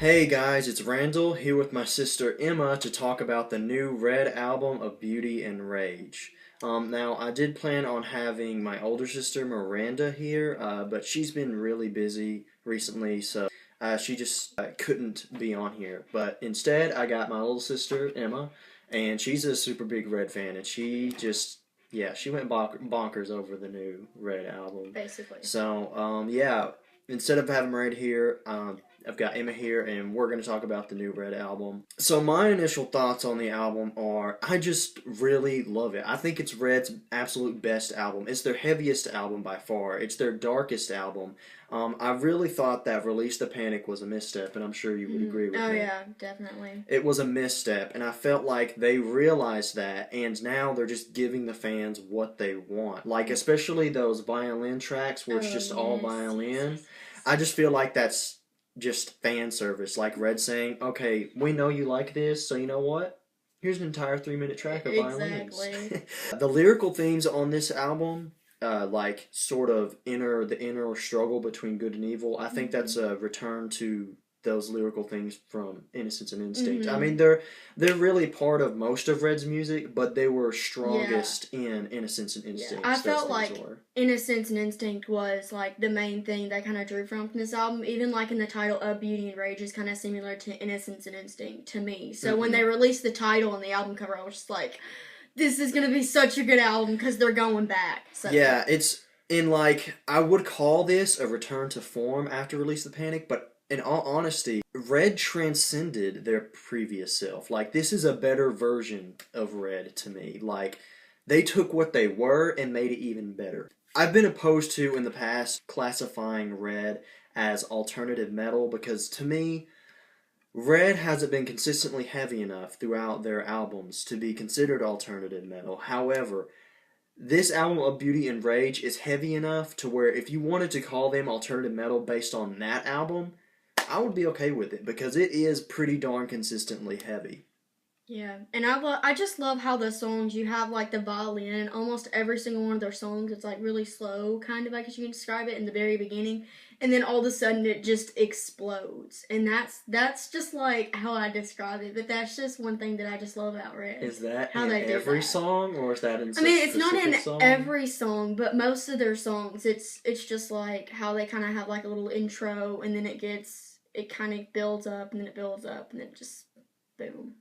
Hey guys, it's Randall here with my sister Emma to talk about the new Red album of Beauty and Rage. Now, I did plan on having my older sister Miranda here, but she's been really busy recently, so she just couldn't be on here. But instead, I got my little sister Emma, and she's a super big Red fan, and she went bonkers over the new Red album. Basically. So, yeah, instead of having Miranda here, I've got Emma here, and we're going to talk about the new Red album. So my initial thoughts on the album are, I just really love it. I think it's Red's absolute best album. It's their heaviest album by far. It's their darkest album. I really thought that Release the Panic was a misstep, and I'm sure you would agree with me. Oh yeah, definitely. It was a misstep, and I felt like they realized that, and now they're just giving the fans what they want. Like, especially those violin tracks where it's just all violin. I just feel like that's just fan service, like Red saying, okay, we know you like this, so you know what? Here's an entire 3-minute track of violins. Exactly. The lyrical themes on this album, like sort of the inner struggle between good and evil, I think that's a return to those lyrical things from Innocence and Instinct. I mean, they're really part of most of Red's music, but they were strongest in Innocence and Instinct. I felt like Innocence and Instinct was like the main thing that kind of drew from this album. Even like in the title of Beauty and Rage is kind of similar to Innocence and Instinct to me. So when they released the title and the album cover, I was just like, this is gonna be such a good album because they're going back. So yeah, it's in like I would call this a return to form after Release the Panic, but in all honesty, Red transcended their previous self. Like, this is a better version of Red to me. Like, they took what they were and made it even better. I've been opposed to, in the past, classifying Red as alternative metal because, to me, Red hasn't been consistently heavy enough throughout their albums to be considered alternative metal. However, this album of Beauty and Rage is heavy enough to where if you wanted to call them alternative metal based on that album, I would be okay with it because it is pretty darn consistently heavy. Yeah, and I just love how the songs, you have like the violin, almost every single one of their songs, it's like really slow, kind of, I guess you can describe it, in the very beginning, and then all of a sudden it just explodes, and that's just like how I describe it, but that's just one thing that I just love about Red. Is that in every song, or is that in I mean, it's not in song? every song, but most of their songs, it's just like how they kind of have like a little intro, and then it kind of builds up, and then it builds up, and then just boom.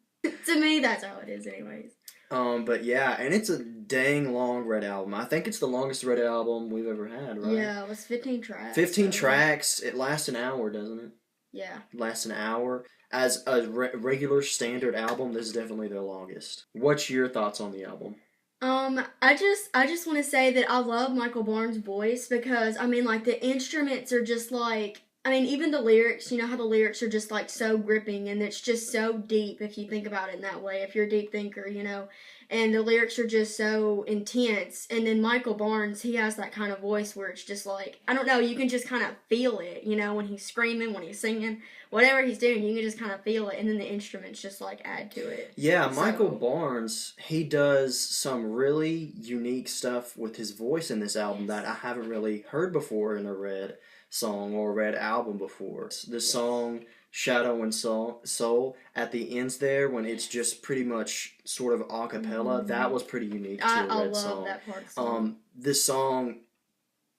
To me, that's how it is anyways. But yeah, and it's a dang long Red album. I think it's the longest Red album we've ever had, right? Yeah, it was 15 tracks. 15 tracks. It lasts an hour, doesn't it? Yeah. It lasts an hour. As a regular standard album, this is definitely their longest. What's your thoughts on the album? I just want to say that I love Michael Barnes' voice because, I mean, like, the instruments are just like, I mean, even the lyrics, you know how the lyrics are just, like, so gripping, and it's just so deep if you think about it in that way, if you're a deep thinker, you know, and the lyrics are just so intense, and then Michael Barnes, he has that kind of voice where it's just like, I don't know, you can just kind of feel it, you know, when he's screaming, when he's singing, whatever he's doing, you can just kind of feel it, and then the instruments just, like, add to it. Yeah, Michael Barnes, he does some really unique stuff with his voice in this album that I haven't really heard before in a Red song or a Red album before. The song Shadow and Soul at the ends there, when it's just pretty much sort of a cappella, that was pretty unique to a Red song. That part of the song. The song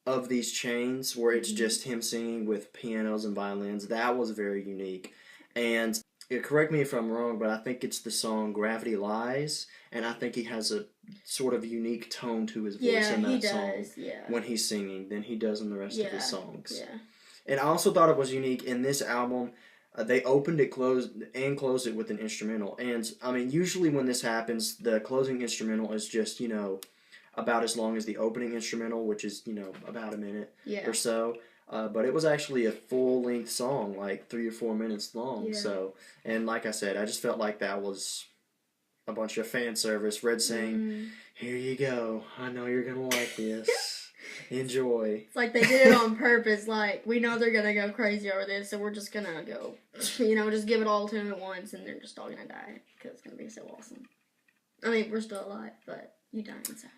Of These Chains, where it's just him singing with pianos and violins, that was very unique. And correct me if I'm wrong, but I think it's the song Gravity Lies, and I think he has a sort of unique tone to his voice in that song when he's singing than he does in the rest of his songs. Yeah. And I also thought it was unique in this album. They opened it, closed it with an instrumental. And, I mean, usually when this happens, the closing instrumental is just, you know, about as long as the opening instrumental, which is, you know, about a minute or so. But it was actually a full-length song, like 3 or 4 minutes long. Yeah. So, and like I said, I just felt like that was a bunch of fan service. Red saying, here you go. I know you're going to like this. Enjoy. It's like they did it on purpose. Like, we know they're going to go crazy over this, so we're just going to go, you know, just give it all to them at once, and they're just all going to die. Because it's going to be so awesome. I mean, we're still alive, but you die inside.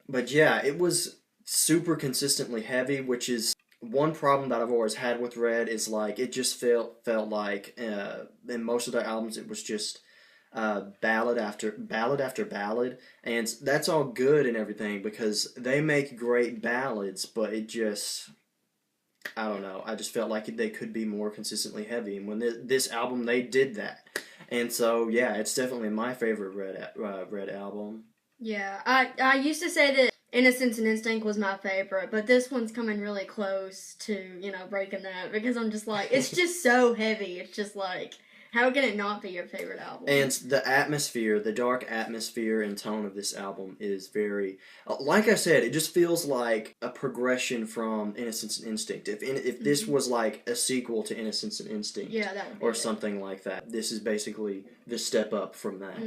But yeah, it was super consistently heavy, which is one problem that I've always had with Red is like it just felt like in most of their albums it was just ballad after ballad, and that's all good and everything because they make great ballads, but it just I don't know. I just felt like they could be more consistently heavy, and when this album they did that, and so yeah, it's definitely my favorite Red album. Yeah, I used to say that Innocence and Instinct was my favorite, but this one's coming really close to, breaking that because I'm just like, it's just so heavy. It's just like, how can it not be your favorite album? And the atmosphere, the dark atmosphere and tone of this album is very, like I said, it just feels like a progression from Innocence and Instinct. If this was like a sequel to Innocence and Instinct, yeah, that would be or it. something like that, this is basically the step up from that.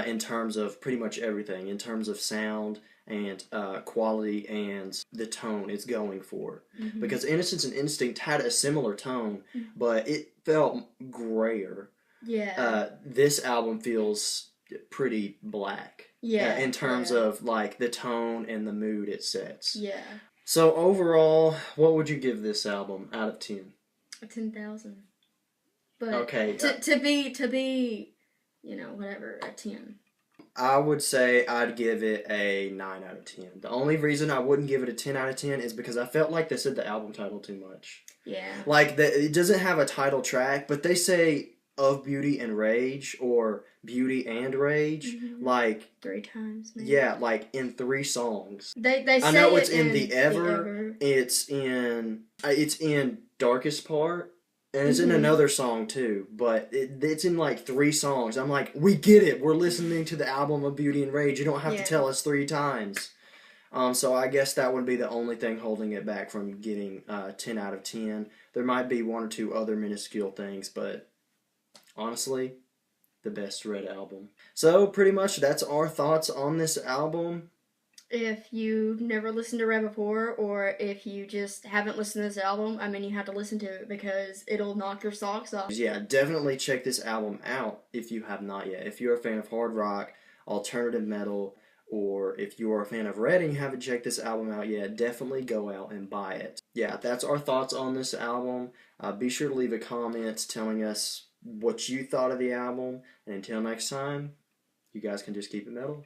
In terms of pretty much everything, in terms of sound and quality and the tone it's going for. Because Innocence and Instinct had a similar tone, but it felt grayer. Yeah. This album feels pretty black. Yeah. In terms of like the tone and the mood it sets. Yeah. So overall, what would you give this album out of 10? 10,000. But okay. To be, whatever, a 10. I would say I'd give it a 9 out of 10. The only reason I wouldn't give it a 10 out of 10 is because I felt like they said the album title too much. Yeah. Like, it doesn't have a title track, but they say Of Beauty and Rage or Beauty and Rage, like 3 times. Maybe. Yeah, like in 3 songs. They say I know it's it in the Ever. It's in Darkest Part. And it's in another song too, but it's in like 3 songs. I'm like, we get it. We're listening to the album of Beauty and Rage. You don't have to tell us 3 times. So I guess that would be the only thing holding it back from getting 10 out of 10. There might be 1 or 2 other minuscule things, but honestly, the best Red album. So pretty much that's our thoughts on this album. If you've never listened to Red before, or if you just haven't listened to this album, you have to listen to it because it'll knock your socks off. Yeah, definitely check this album out if you have not yet. If you're a fan of hard rock, alternative metal, or if you're a fan of Red and you haven't checked this album out yet, definitely go out and buy it. Yeah, that's our thoughts on this album. Be sure to leave a comment telling us what you thought of the album. And until next time, you guys can just keep it metal.